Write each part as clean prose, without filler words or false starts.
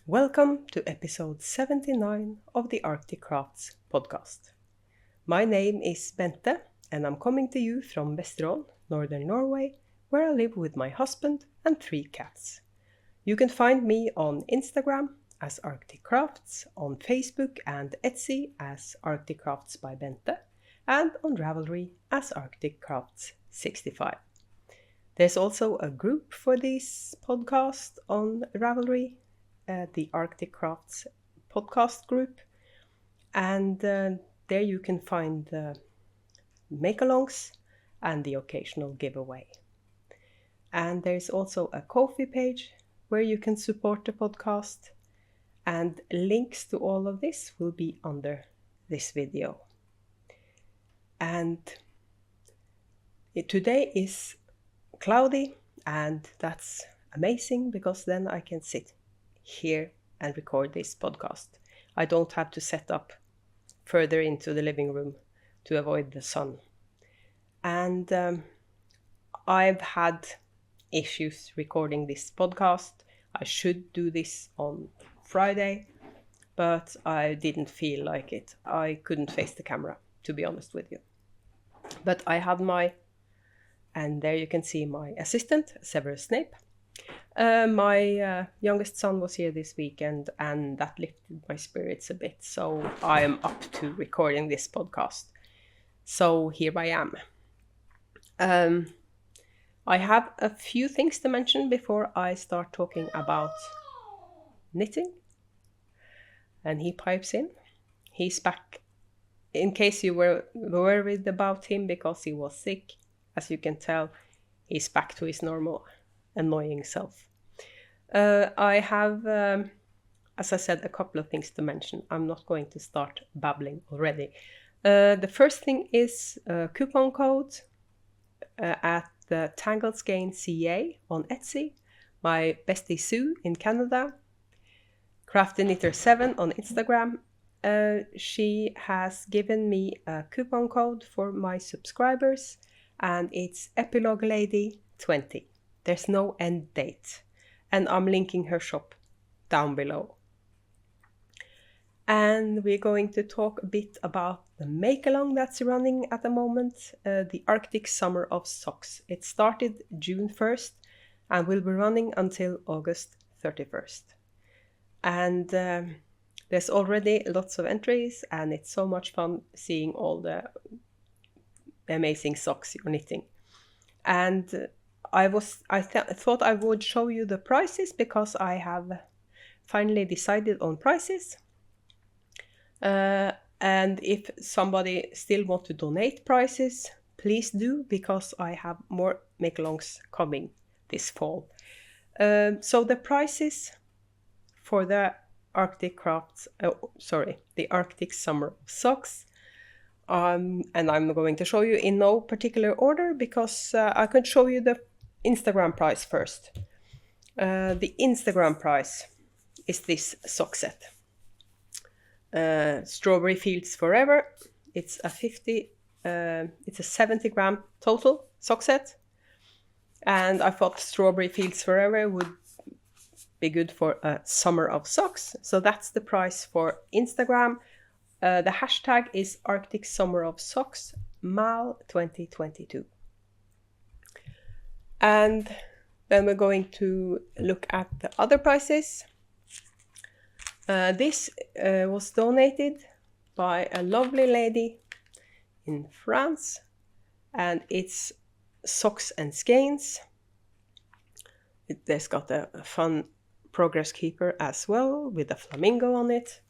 Welcome to episode 79 of the Arctic Crafts podcast. My name is Bente and I'm coming to you from Vesterålen, northern Norway, where I live with my husband and 3 cats. You can find me on Instagram as Arctic Crafts, on Facebook and Etsy as Arctic Crafts by Bente, and on Ravelry as Arctic Crafts 65. There's also a group for this podcast on Ravelry, the Arctic Crafts podcast group, and there you can find the make-alongs and the occasional giveaway. And there's also a Ko-fi page where you can support the podcast, and links to all of this will be under this video. And today is cloudy, and that's amazing because then I can sit here and record this podcast. I don't have to set up further into the living room to avoid the sun. And I've had issues recording this podcast. I should do this on Friday, but I didn't feel like it. I couldn't face the camera, to be honest with you. But I had and there you can see my assistant, Severus Snape. My youngest son was here this weekend, and that lifted my spirits a bit, so I am up to recording this podcast. So here I am. I have a few things to mention before I start talking about knitting. And he pipes in. He's back, in case you were worried about him because he was sick. As you can tell, he's back to his normal annoying self. I have, as I said, a couple of things to mention. I'm not going to start babbling already. The first thing is a coupon code at the Tangled Skein CA on Etsy, my bestie Sue in Canada, Crafty Knitter 7 on Instagram. She has given me a coupon code for my subscribers, and it's Epilogue Lady 20. There's no end date, and I'm linking her shop down below. And we're going to talk a bit about the make-along that's running at the moment, the Arctic Summer of Socks. It started June 1st and will be running until August 31st. And there's already lots of entries, and it's so much fun seeing all the amazing socks you're knitting. And I thought I would show you the prices because I have finally decided on prices. And if somebody still wants to donate prices, please do, because I have more make-alongs coming this fall. So the prices for the Arctic the Arctic Summer of Socks. And I'm going to show you in no particular order because I could show you the Instagram price first. The Instagram price is this sock set. Strawberry Fields Forever. It's a 70 gram total sock set. And I thought Strawberry Fields Forever would be good for a summer of socks. So that's the price for Instagram. The hashtag is Arctic Summer of Socks MAL 2022. And then we're going to look at the other prices. This was donated by a lovely lady in France, and it's Socks and Skeins. There's got a fun progress keeper as well with a flamingo on it.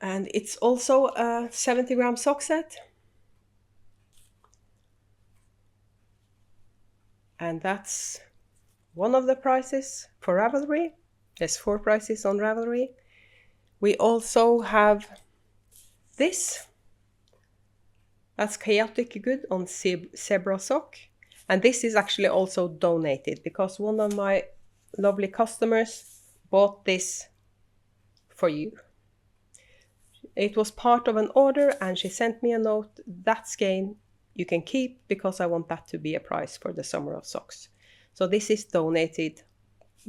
And it's also a 70 gram sock set. And that's one of the prices for Ravelry. There's 4 prices on Ravelry. We also have this. That's Chaotic Good on Zebra Sock. And this is actually also donated because one of my lovely customers bought this for you. It was part of an order and she sent me a note. That skein you can keep because I want that to be a price for the Summer of Socks. So this is donated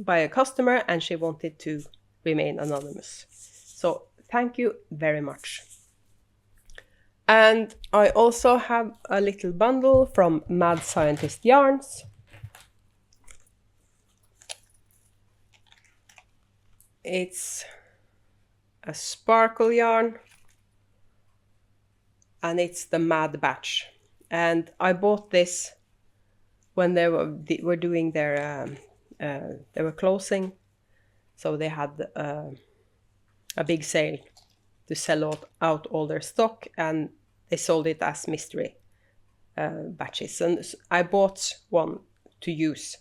by a customer and she wanted to remain anonymous. So thank you very much. And I also have a little bundle from Mad Scientist Yarns. It's a sparkle yarn and it's the Mad Batch. And I bought this when they were doing their, they were closing. So they had a big sale to sell out all their stock, and they sold it as mystery batches. And I bought one to use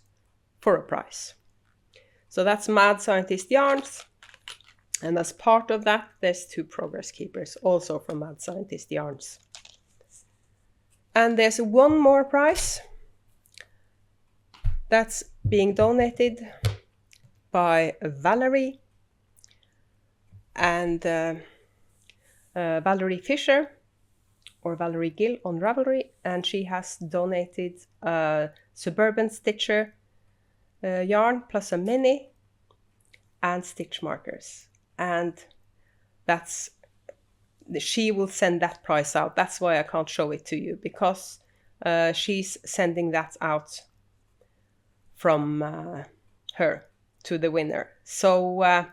for a price. So that's Mad Scientist Yarns. And as part of that, there's 2 Progress Keepers, also from Mad Scientist Yarns. And there's one more prize that's being donated by Valerie and Valerie Fisher, or Valerie Gill on Ravelry, and she has donated a Suburban Stitcher yarn plus a mini and stitch markers. And she will send that prize out. That's why I can't show it to you, because she's sending that out from her to the winner. So I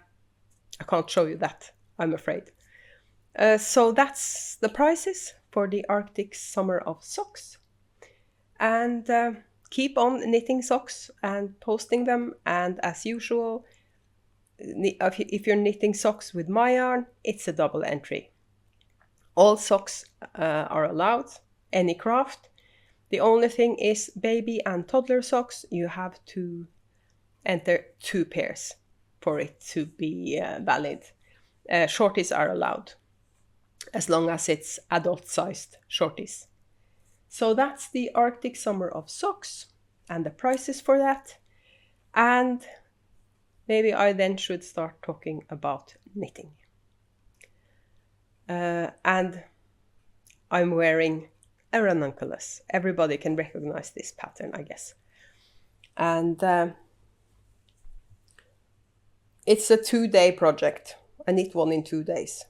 can't show you that, I'm afraid. So that's the prizes for the Arctic Summer of Socks. And keep on knitting socks and posting them. And as usual, if you're knitting socks with my yarn, it's a double entry. All socks are allowed, any craft. The only thing is baby and toddler socks, you have to enter 2 pairs for it to be valid. Shorties are allowed, as long as it's adult-sized shorties. So that's the Arctic Summer of Socks and the prices for that. And maybe I then should start talking about knitting. And I'm wearing a Ranunculus. Everybody can recognize this pattern, I guess. And it's a 2-day project. I knit one in 2 days.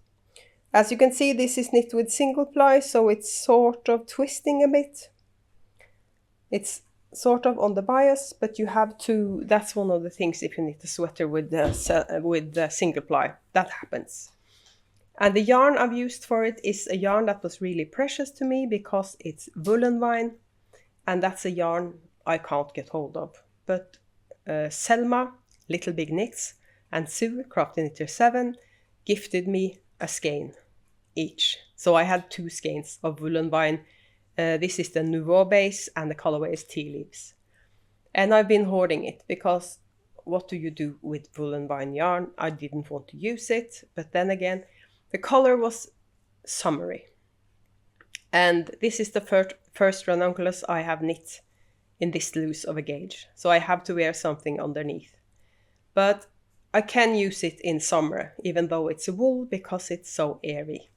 As you can see, this is knit with single ply, so it's sort of twisting a bit. It's sort of on the bias, but you have to, that's one of the things if you knit a sweater with the single ply, that happens. And the yarn I've used for it is a yarn that was really precious to me because it's woolen vine, and that's a yarn I can't get hold of. But Selma, Little Big Knits, and Sue, Crafty Knitter 7, gifted me a skein each. So I had 2 skeins of woolen vine. This is the Nouveau base and the colorway is Tea Leaves. And I've been hoarding it because what do you do with woolen vine yarn? I didn't want to use it, but then again, the color was summery. And this is the first Ranunculus I have knit in this loose of a gauge. So I have to wear something underneath. But I can use it in summer, even though it's a wool, because it's so airy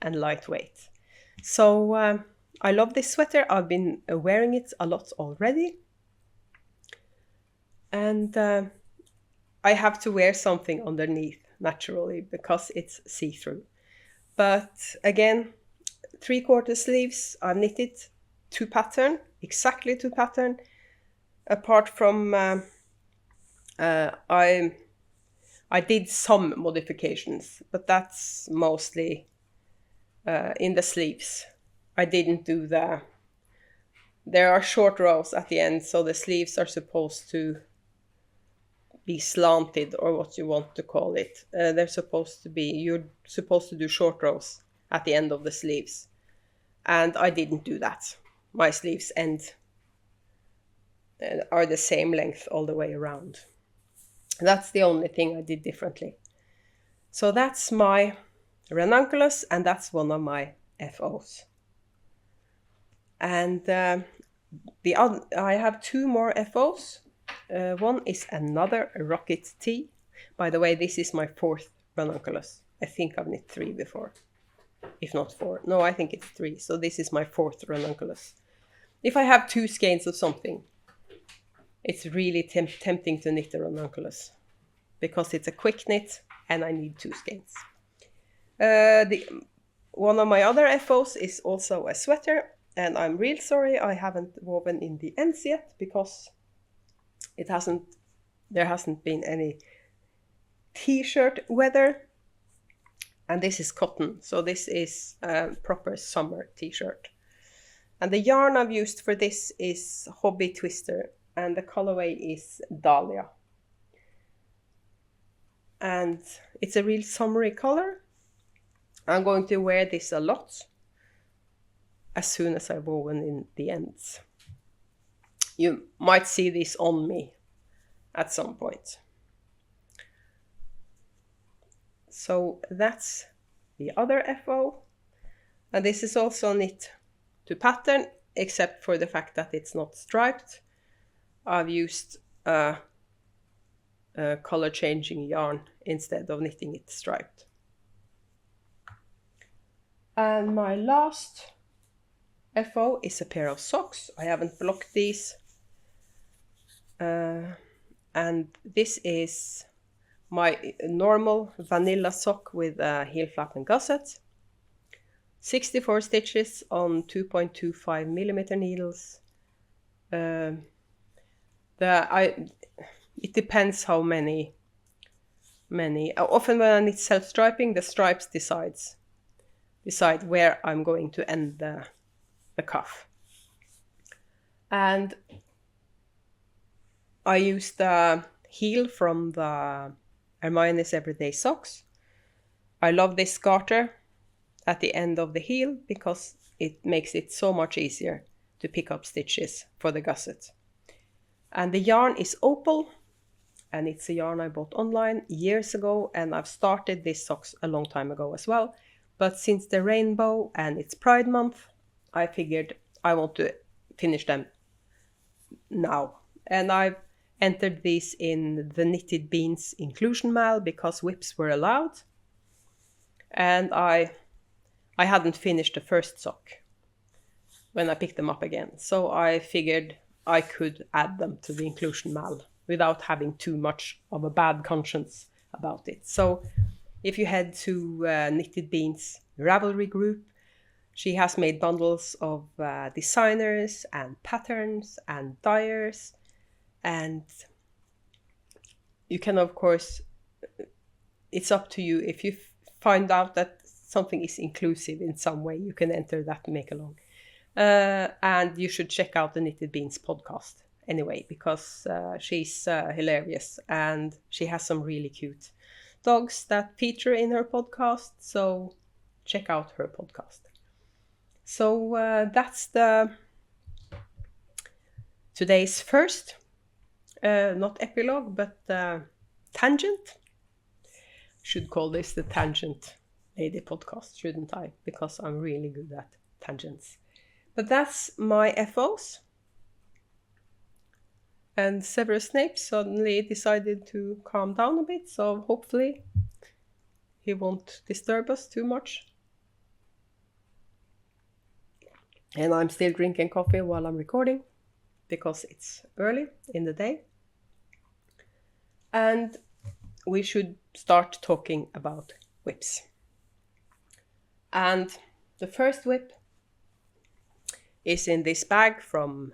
and lightweight. So I love this sweater. I've been wearing it a lot already. And I have to wear something underneath, naturally, because it's see-through. But again, 3/4 sleeves. I've knitted 2 pattern, exactly 2 pattern. Apart from I did some modifications, but that's mostly in the sleeves. I didn't do there are short rows at the end, so the sleeves are supposed to be slanted, or what you want to call it. You're supposed to do short rows at the end of the sleeves. And I didn't do that. My sleeves are the same length all the way around. That's the only thing I did differently. So that's my Ranunculus, and that's one of my FOs. And I have 2 more FOs. One is another Rocket Tea. By the way, this is my 4th Ranunculus. I think I've knit 3 before, if not 4. No, I think it's 3. So this is my 4th Ranunculus. If I have 2 skeins of something, it's really tempting to knit the Ranunculus because it's a quick knit and I need 2 skeins. One of my other FOs is also a sweater, and I'm real sorry I haven't woven in the ends yet because there hasn't been any t-shirt weather. And this is cotton, so this is a proper summer t-shirt. And the yarn I've used for this is Hobby Twister, and the colorway is Dahlia. And it's a real summery color. I'm going to wear this a lot as soon as I've woven in the ends. You might see this on me at some point. So that's the other FO. And this is also knit to pattern, except for the fact that it's not striped. I've used a color changing yarn instead of knitting it striped. And my last FO is a pair of socks. I haven't blocked these. And this is my normal vanilla sock with a heel flap and gusset. 64 stitches on 2.25 millimeter needles. It depends how many. Often when I knit self-striping, the stripes decide where I'm going to end the cuff. And I use the heel from the Hermione's Everyday Socks. I love this garter at the end of the heel because it makes it so much easier to pick up stitches for the gusset. And the yarn is Opal, and it's a yarn I bought online years ago, and I've started these socks a long time ago as well. But since the rainbow and it's Pride Month, I figured I want to finish them now. And I've entered these in the Knitted Beans inclusion mal because whips were allowed. And I hadn't finished the first sock when I picked them up again. So I figured I could add them to the inclusion mal without having too much of a bad conscience about it. So if you head to Knitted Beans Ravelry group, she has made bundles of designers and patterns and dyers. And you can, of course, it's up to you. If you find out that something is inclusive in some way, you can enter that make along. And you should check out the Knitted Beans podcast anyway, because she's hilarious and she has some really cute dogs that feature in her podcast. So check out her podcast. So that's today's first, not epilogue, but tangent. Should call this the Tangent Lady podcast, shouldn't I? Because I'm really good at tangents. But that's my FOs. And Severus Snape suddenly decided to calm down a bit, so hopefully he won't disturb us too much. And I'm still drinking coffee while I'm recording, because it's early in the day. And we should start talking about whips. And the first whip is in this bag from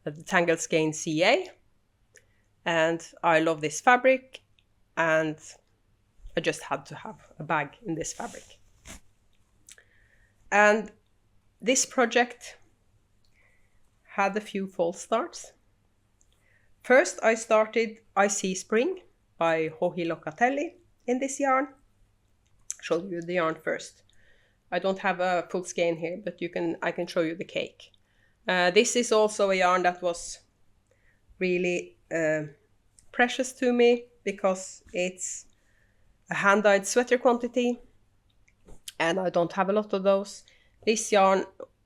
the Tangled Skein CA. And I love this fabric, and I just had to have a bag in this fabric. And this project had a few false starts. First, I started I See Spring by Joji Locatelli in this yarn. Show you the yarn first. I don't have a full skein here, but I can show you the cake. This is also a yarn that was really precious to me because it's a hand-dyed sweater quantity, and I don't have a lot of those. This yarn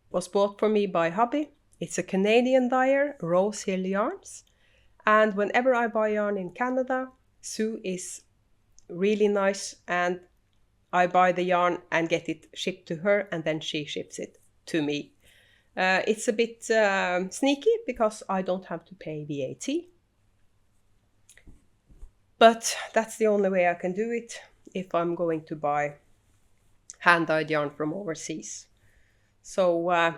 was bought for me by hubby. It's a Canadian dyer, Rose Hill Yarns. And whenever I buy yarn in Canada, Sue is really nice, and I buy the yarn and get it shipped to her, and then she ships it to me. It's a bit sneaky because I don't have to pay VAT. But that's the only way I can do it if I'm going to buy hand-dyed yarn from overseas. So I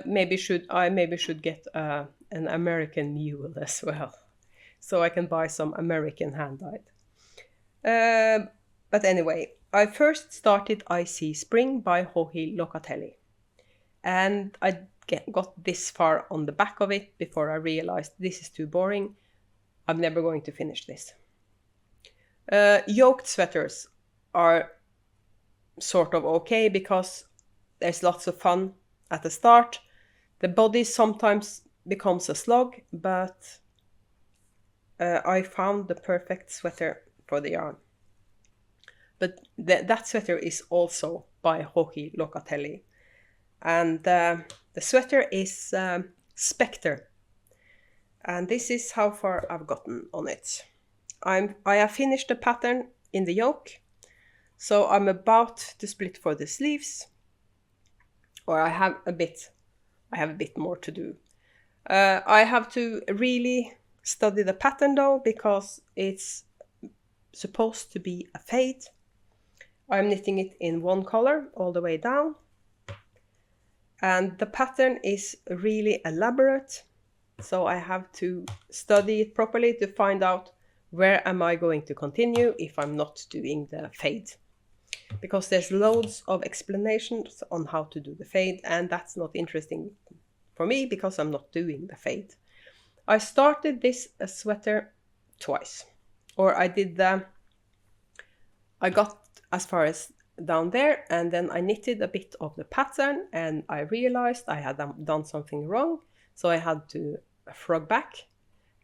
maybe should get an American mule as well, so I can buy some American hand-dyed. But anyway, I first started I See Spring by Joji Locatelli, and I got this far on the back of it before I realized this is too boring. I'm never going to finish this. Yoked sweaters are sort of okay because there's lots of fun at the start. The body sometimes becomes a slog, but I found the perfect sweater for the yarn. But that sweater is also by Joji Locatelli. And the sweater is Spector. And this is how far I've gotten on it. I have finished the pattern in the yoke. So I'm about to split for the sleeves. Or I have a bit more to do. I have to really study the pattern though, because it's supposed to be a fade. I'm knitting it in one color all the way down. And the pattern is really elaborate. So I have to study it properly to find out where am I going to continue if I'm not doing the fade. Because there's loads of explanations on how to do the fade, and that's not interesting for me because I'm not doing the fade. I started this sweater twice. Or I got as far as down there, and then I knitted a bit of the pattern, and I realized I had done something wrong, so I had to frog back,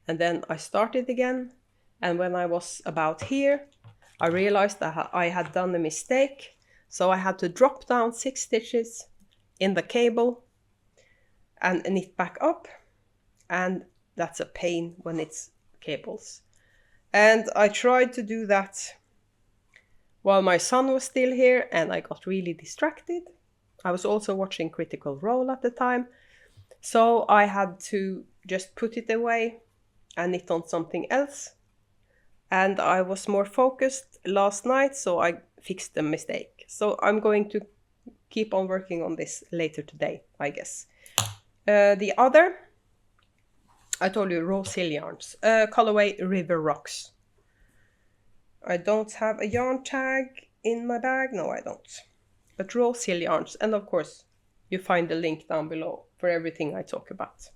and then I started again, and when I was about here, I realized that I had done a mistake, so I had to drop down 6 stitches in the cable and knit back up, and that's a pain when it's cables. And I tried to do that while my son was still here, and I got really distracted. I was also watching Critical Role at the time, so I had to just put it away and knit on something else. And I was more focused last night, so I fixed the mistake. So I'm going to keep on working on this later today, I guess. The other, I told you, raw silk yarns, colorway River Rocks. I don't have a yarn tag in my bag. No, I don't. But raw silk yarns, and of course, you find the link down below for everything I talk about.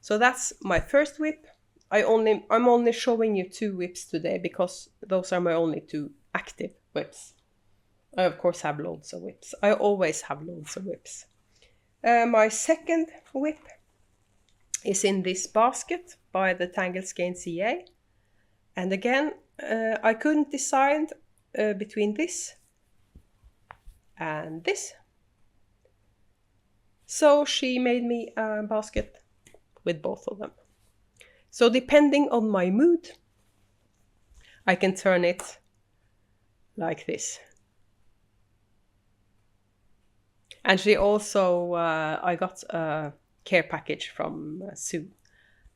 So that's my first whip. I'm only showing you 2 whips today because those are my only 2 active whips. I of course have loads of whips. I always have loads of whips. My second whip is in this basket by the Tangle Skein CA. And again, I couldn't decide between this and this. So she made me a basket with both of them. So depending on my mood, I can turn it like this. And she also, I got a care package from Sue,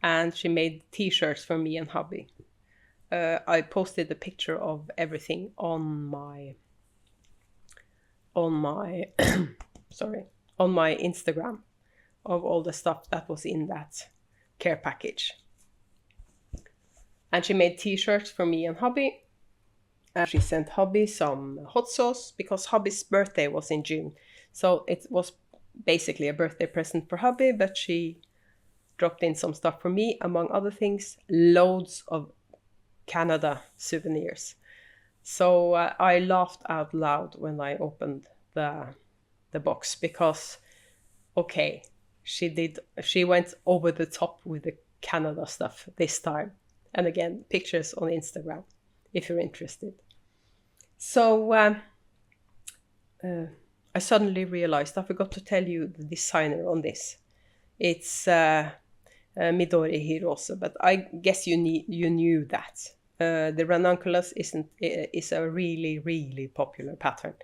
and she made t-shirts for me and hubby. I posted a picture of everything on my on my Instagram of all the stuff that was in that care package. And she made t-shirts for me and hubby. And she sent hubby some hot sauce because hubby's birthday was in June. So it was basically a birthday present for hubby, but she dropped in some stuff for me, among other things, loads of Canada souvenirs. So I laughed out loud when I opened the box because, okay, she went over the top with the Canada stuff this time. And again, pictures on Instagram if you're interested. So I suddenly realized I forgot to tell you the designer on this. It's Midori Hirose, but I guess you knew that. The Ranunculus is a really, really popular pattern.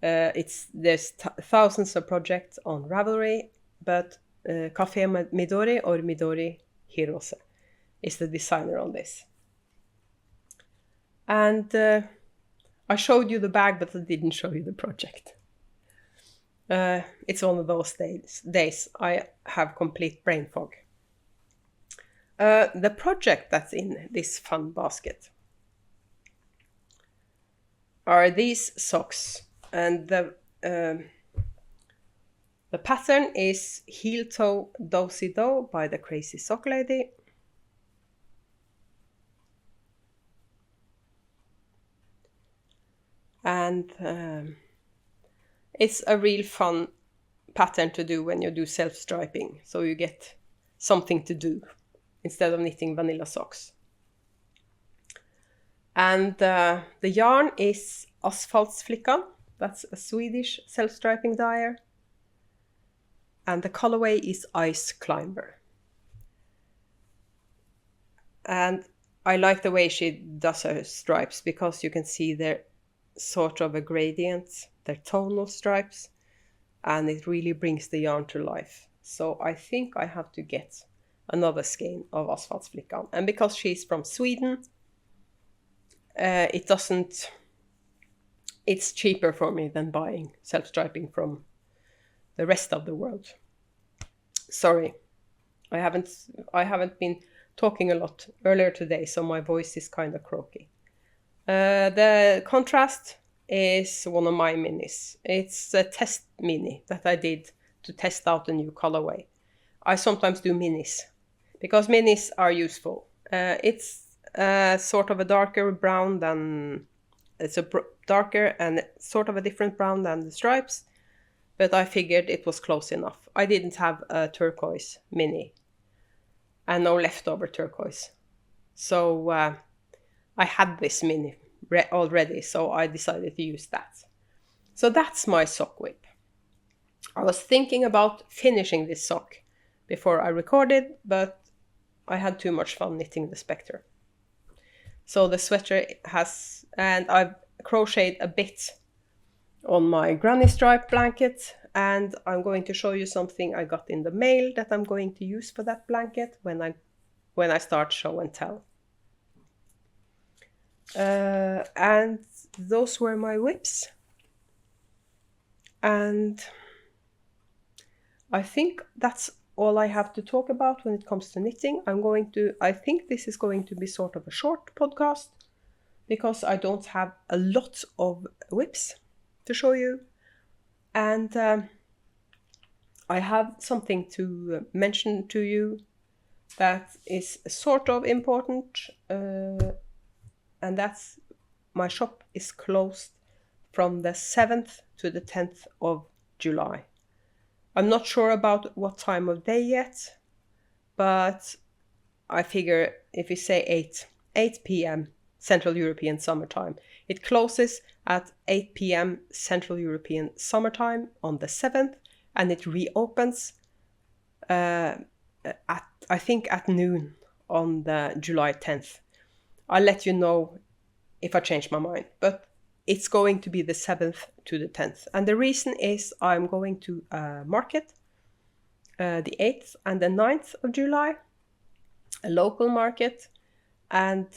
There's thousands of projects on Ravelry, but Cafe Midori or Midori Hirose is the designer on this. And I showed you the bag, but I didn't show you the project. It's one of those days I have complete brain fog. The project that's in this fun basket are these socks, and the pattern is Heel Toe Dozy Do by the Crazy Sock Lady. And it's a real fun pattern to do when you do self-striping, so you get something to do instead of knitting vanilla socks. And the yarn is Asfaltsflickan. That's a Swedish self-striping dyer. And the colorway is Ice Climber. And I like the way she does her stripes, because you can see they're sort of a gradient, they're tonal stripes, and it really brings the yarn to life. So I think I have to get another skein of Asfaltsflickan. And because she's from Sweden, it's cheaper for me than buying self-striping from the rest of the world. Sorry, I haven't been talking a lot earlier today, so my voice is kind of croaky. The contrast is one of my minis. It's a test mini that I did to test out a new colorway. I sometimes do minis because minis are useful. It's sort of a darker brown than... It's a darker and sort of a different brown than the stripes, but I figured it was close enough. I didn't have a turquoise mini and no leftover turquoise. So I had this mini already, so I decided to use that. So that's my sock whip. I was thinking about finishing this sock before I recorded, but I had too much fun knitting the Spector. So the sweater has, and I've crocheted a bit on my granny stripe blanket, and I'm going to show you something I got in the mail that I'm going to use for that blanket when I start show and tell. And those were my whips. And I think that's all I have to talk about when it comes to knitting. I think this is going to be sort of a short podcast because I don't have a lot of whips to show you. And I have something to mention to you that is sort of important. And that's my shop is closed from the 7th to the 10th of July. I'm not sure about what time of day yet, but I figure if we say 8 p.m. Central European Summertime, it closes at 8 p.m. Central European Summertime on the 7th, and it reopens at noon on the July 10th. I'll let you know if I change my mind, but it's going to be the 7th to the 10th. And the reason is I'm going to a market the 8th and the 9th of July, a local market, and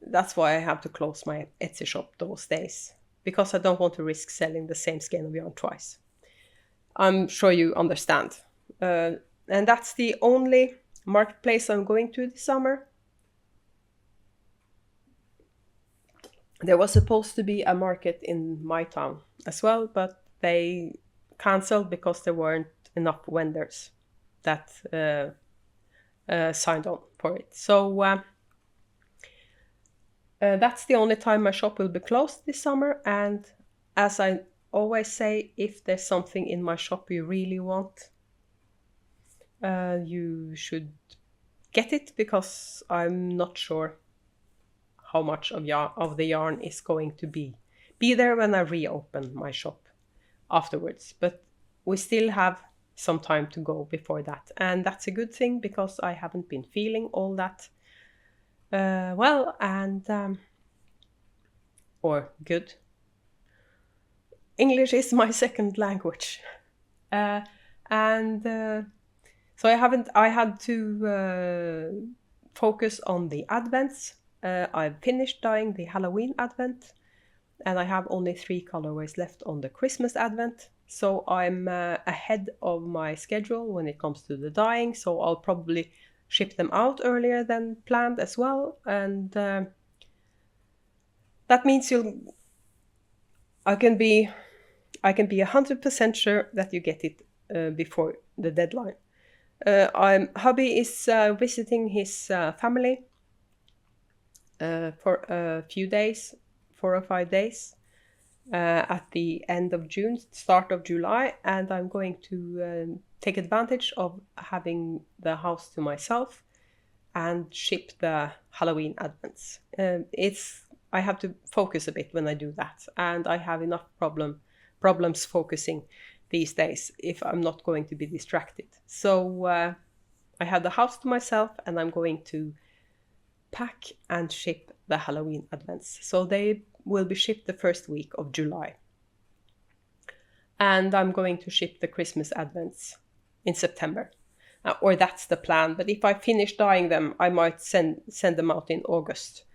that's why I have to close my Etsy shop those days, because I don't want to risk selling the same skein of yarn twice. I'm sure you understand. And that's the only marketplace I'm going to this summer. There was supposed to be a market in my town as well, but they cancelled because there weren't enough vendors that signed on for it. So that's the only time my shop will be closed this summer. And as I always say, if there's something in my shop you really want, you should get it, because I'm not sure how much of the yarn is going to be there when I reopen my shop afterwards. But we still have some time to go before that, and that's a good thing because I haven't been feeling all that well, and or good. English is my second language. So I had to focus on the advents. I've finished dyeing the Halloween advent, and I have only 3 colorways left on the Christmas advent. So I'm ahead of my schedule when it comes to the dyeing, so I'll probably ship them out earlier than planned as well. And that means I can be 100% sure that you get it before the deadline. Hubby is visiting his family for a few days, 4 or 5 days, at the end of June, start of July, and I'm going to take advantage of having the house to myself and ship the Halloween advents. I have to focus a bit when I do that, and I have enough problems focusing these days if I'm not going to be distracted. So I have the house to myself, and I'm going to pack and ship the Halloween advents. So they will be shipped the first week of July. And I'm going to ship the Christmas advents in September. Or that's the plan. But if I finish dyeing them, I might send them out in August.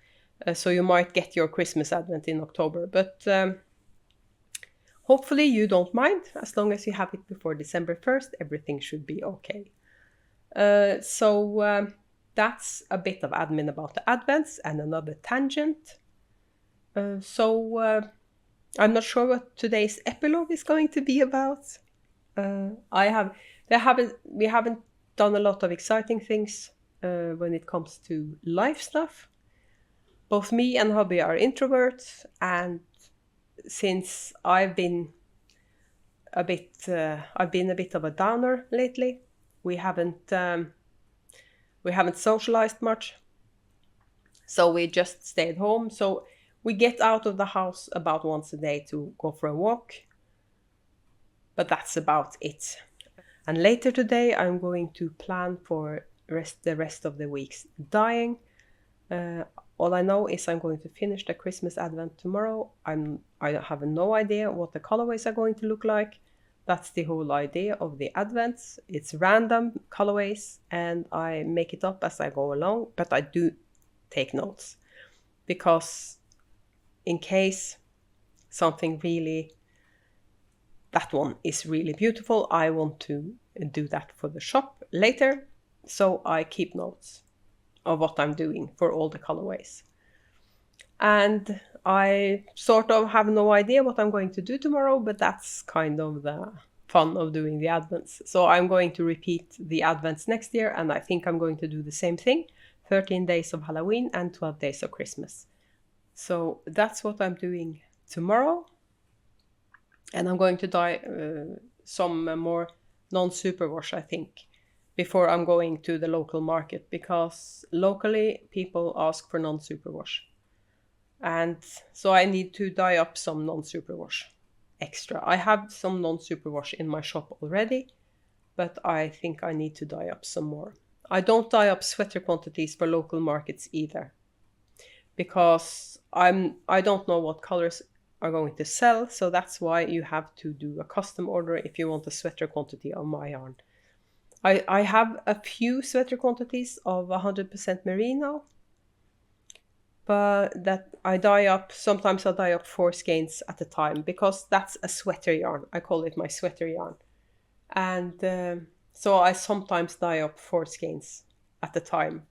So you might get your Christmas advent in October. But hopefully you don't mind. As long as you have it before December 1st, everything should be okay. So that's a bit of admin about the advents and another tangent. So I'm not sure what today's epilogue is going to be about. We haven't done a lot of exciting things when it comes to life stuff. Both me and hubby are introverts, and since I've been a bit of a downer lately, we haven't socialized much. So we just stayed home. So we get out of the house about once a day to go for a walk. But that's about it. And later today, I'm going to plan for the rest of the week's dyeing. All I know is I'm going to finish the Christmas advent tomorrow. I have no idea what the colorways are going to look like. That's the whole idea of the advents. It's random colorways, and I make it up as I go along. But I do take notes, because in case that one is really beautiful, I want to do that for the shop later. So I keep notes of what I'm doing for all the colorways. And I sort of have no idea what I'm going to do tomorrow, but that's kind of the fun of doing the advents. So I'm going to repeat the advents next year, and I think I'm going to do the same thing, 13 days of Halloween and 12 days of Christmas. So that's what I'm doing tomorrow. And I'm going to dye some more non-superwash, I think, before I'm going to the local market, because locally people ask for non-superwash. And so I need to dye up some non-superwash extra. I have some non-superwash in my shop already, but I think I need to dye up some more. I don't dye up sweater quantities for local markets either, because I don't know what colors are going to sell, so that's why you have to do a custom order if you want a sweater quantity of my yarn. I have a few sweater quantities of 100% merino, but that I dye up, sometimes I dye up 4 skeins at a time, because that's a sweater yarn. I call it my sweater yarn. And so I sometimes dye up 4 skeins at a time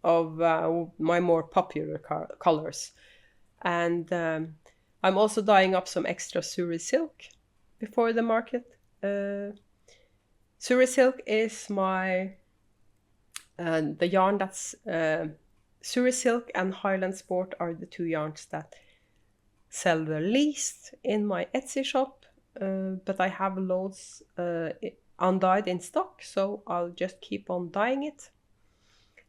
of my more popular colors. And I'm also dyeing up some extra Suri silk before the market. Suri silk is the yarn that's Suri silk and Highland Sport are the 2 yarns that sell the least in my Etsy shop, but I have loads undyed in stock, so I'll just keep on dyeing it.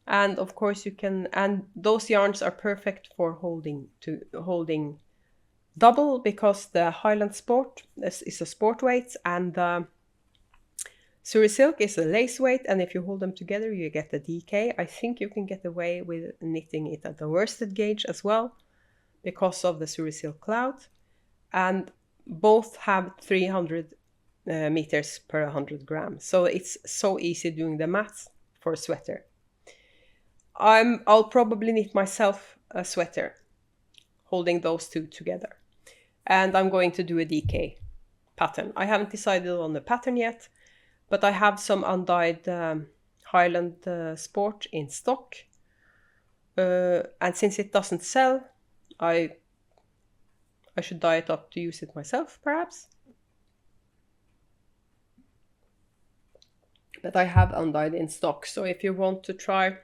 And of course and those yarns are perfect for holding double, because the Highland Sport is a sport weight, and Suri silk is a lace weight, and if you hold them together you get a DK. I think you can get away with knitting it at the worsted gauge as well, because of the Suri silk cloud. And both have 300 meters per 100 grams. So it's so easy doing the maths for a sweater. I'll probably knit myself a sweater holding those two together. And I'm going to do a DK pattern. I haven't decided on the pattern yet, but I have some undyed Highland Sport in stock. And since it doesn't sell, I should dye it up to use it myself, perhaps. But I have undyed in stock, so if you want to try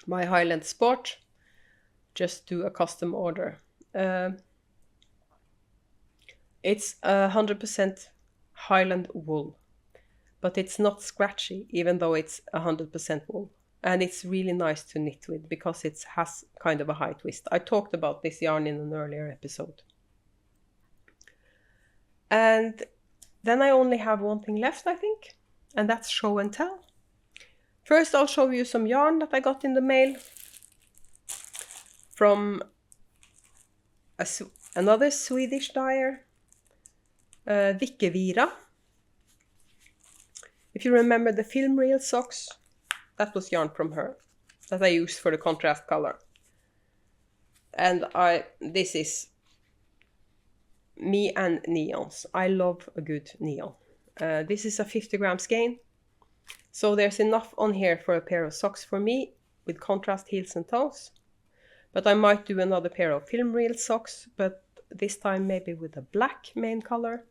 my Highland Sport, just do a custom order. It's 100% Highland wool, but it's not scratchy, even though it's 100% wool. And it's really nice to knit with because it has kind of a high twist. I talked about this yarn in an earlier episode. And then I only have one thing left, I think, and that's show and tell. First, I'll show you some yarn that I got in the mail from another Swedish dyer, Vikkevira. If you remember the film reel socks, that was yarn from her that I used for the contrast color. And this is me and neons. I love a good neon. This is a 50 gram skein. So there's enough on here for a pair of socks for me with contrast heels and toes. But I might do another pair of film reel socks, but this time maybe with a black main color.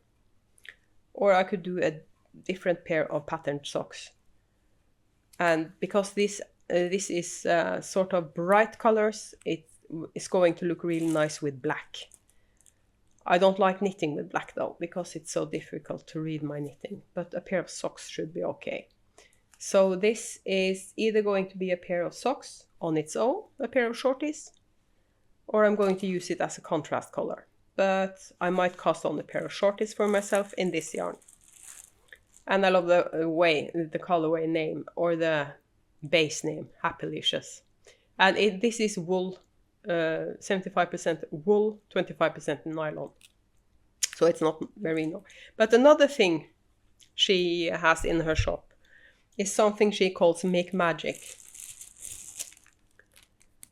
Or I could do a different pair of patterned socks. And because this is sort of bright colors, it is going to look really nice with black. I don't like knitting with black though, because it's so difficult to read my knitting, but a pair of socks should be okay. So this is either going to be a pair of socks on its own, a pair of shorties, or I'm going to use it as a contrast color. But I might cast on a pair of shorties for myself in this yarn. And I love the colorway name, or the base name, Happylicious. And this is wool, 75% wool, 25% nylon. So it's not merino. But another thing she has in her shop is something she calls Make Magic.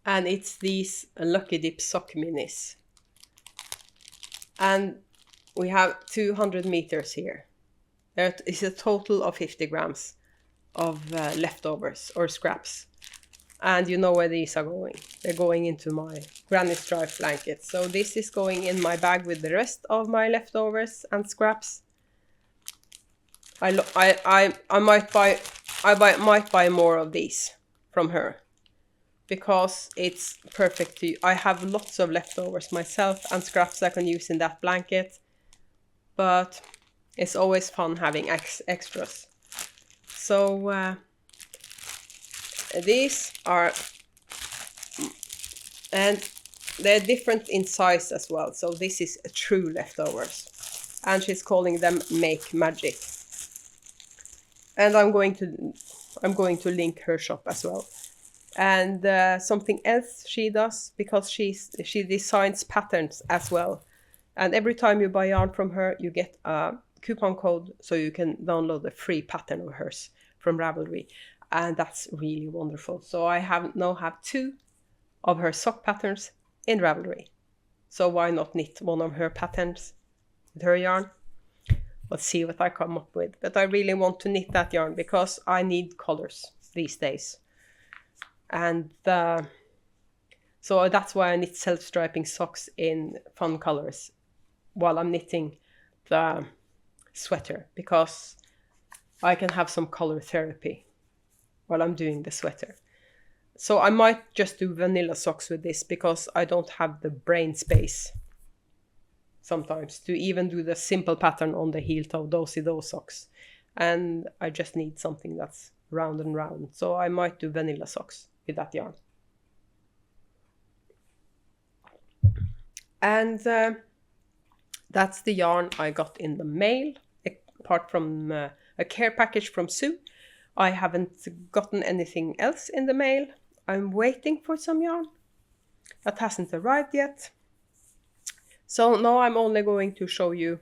And it's these Lucky Dip sock minis. And we have 200 meters here. There is a total of 50 grams of leftovers or scraps. And you know where these are going. They're going into my granny stripe blanket. So this is going in my bag with the rest of my leftovers and scraps. I might buy more of these from her, because it's perfect to. I have lots of leftovers myself and scraps I can use in that blanket, but it's always fun having extras. So these are, and they're different in size as well. So this is a true leftovers, and she's calling them Make Magic. And I'm going to link her shop as well. And something else she does, because she designs patterns as well. And every time you buy yarn from her, you get a coupon code so you can download a free pattern of hers from Ravelry. And that's really wonderful. So I now have 2 of her sock patterns in Ravelry. So why not knit one of her patterns with her yarn? Let's see what I come up with. But I really want to knit that yarn because I need colors these days. And so that's why I knit self-striping socks in fun colors while I'm knitting the sweater, because I can have some color therapy while I'm doing the sweater. So I might just do vanilla socks with this, because I don't have the brain space sometimes to even do the simple pattern on the heel toe do-si-do socks. And I just need something that's round and round. So I might do vanilla socks with that yarn. And that's the yarn I got in the mail, apart from a care package from Sue. I haven't gotten anything else in the mail. I'm waiting for some yarn that hasn't arrived yet. So now I'm only going to show you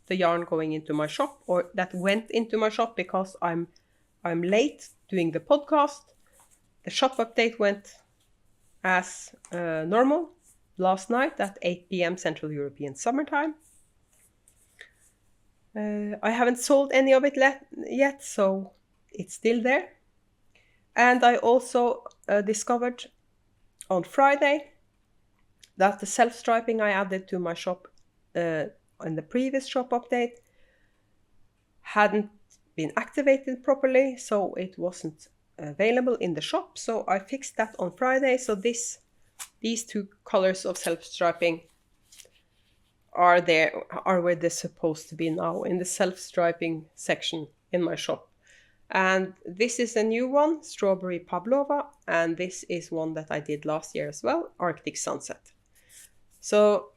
the yarn going into my shop, or that went into my shop, because I'm late doing the podcast. The shop update went as normal last night at 8 p.m. Central European Summertime. I haven't sold any of it yet, so it's still there. And I also discovered on Friday that the self-striping I added to my shop in the previous shop update hadn't been activated properly, so it wasn't available in the shop. So I fixed that on Friday. So these two colors of self-striping are where they're supposed to be now, in the self-striping section in my shop. And this is a new one, Strawberry Pavlova, and this is one that I did last year as well, Arctic Sunset. So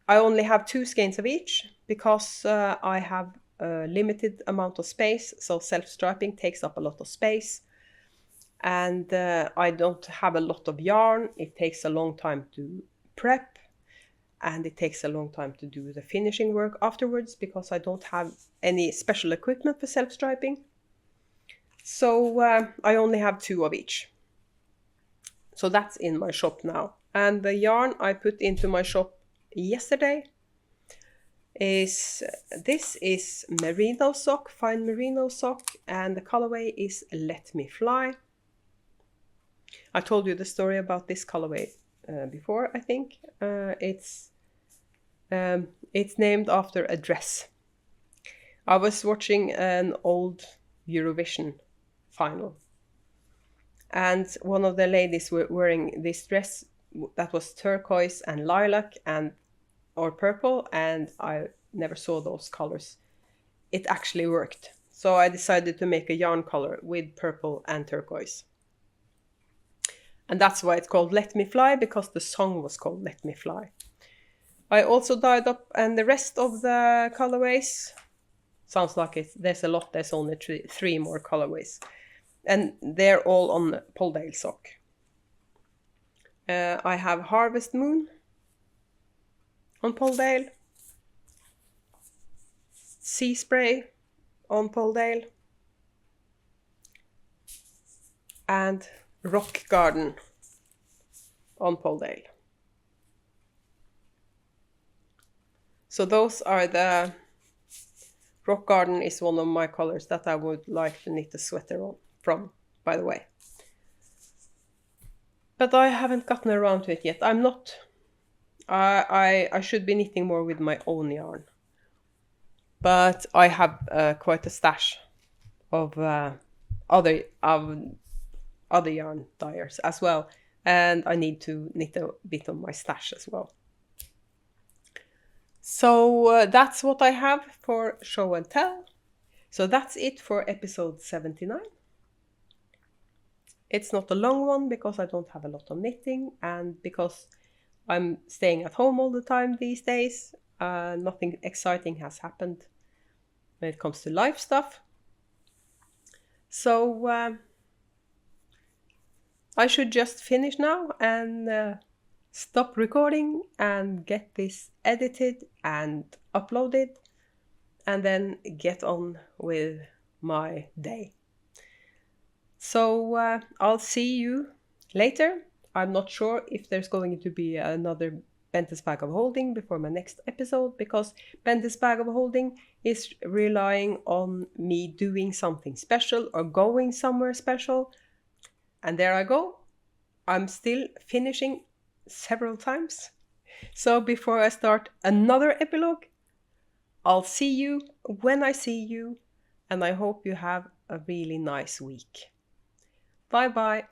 I only have 2 skeins of each, because I have a limited amount of space, so self-striping takes up a lot of space. And I don't have a lot of yarn. It takes a long time to prep, and it takes a long time to do the finishing work afterwards, because I don't have any special equipment for self-striping. So I only have 2 of each. So that's in my shop now. And the yarn I put into my shop yesterday is merino sock, fine merino sock, and the colorway is Let Me Fly. I told you the story about this colorway before, I think. It's named after a dress. I was watching an old Eurovision final, and one of the ladies were wearing this dress that was turquoise and lilac or purple, and I never saw those colors. It actually worked. So I decided to make a yarn color with purple and turquoise. And that's why it's called Let Me Fly, because the song was called Let Me Fly. I also dyed up, and the rest of the colorways, sounds like there's a lot, there's only 3 more colorways. And they're all on Polldale sock. I have Harvest Moon on Polldale, Sea Spray on Polldale, and Rock Garden on Polldale. So those are the... Rock Garden is one of my colors that I would like to knit a sweater from, by the way. But I haven't gotten around to it yet. I'm not... I should be knitting more with my own yarn. But I have quite a stash of other yarn dyers as well. And I need to knit a bit of my stash as well. So that's what I have for show and tell. So that's it for episode 79. It's not a long one because I don't have a lot of knitting, and because I'm staying at home all the time these days. Nothing exciting has happened when it comes to life stuff. So I should just finish now and stop recording and get this edited and uploaded, and then get on with my day. So I'll see you later. I'm not sure if there's going to be another Bente's Bag of Holding before my next episode, because Bente's Bag of Holding is relying on me doing something special or going somewhere special. And there I go. I'm still finishing several times. So before I start another epilogue, I'll see you when I see you, and I hope you have a really nice week. Bye bye.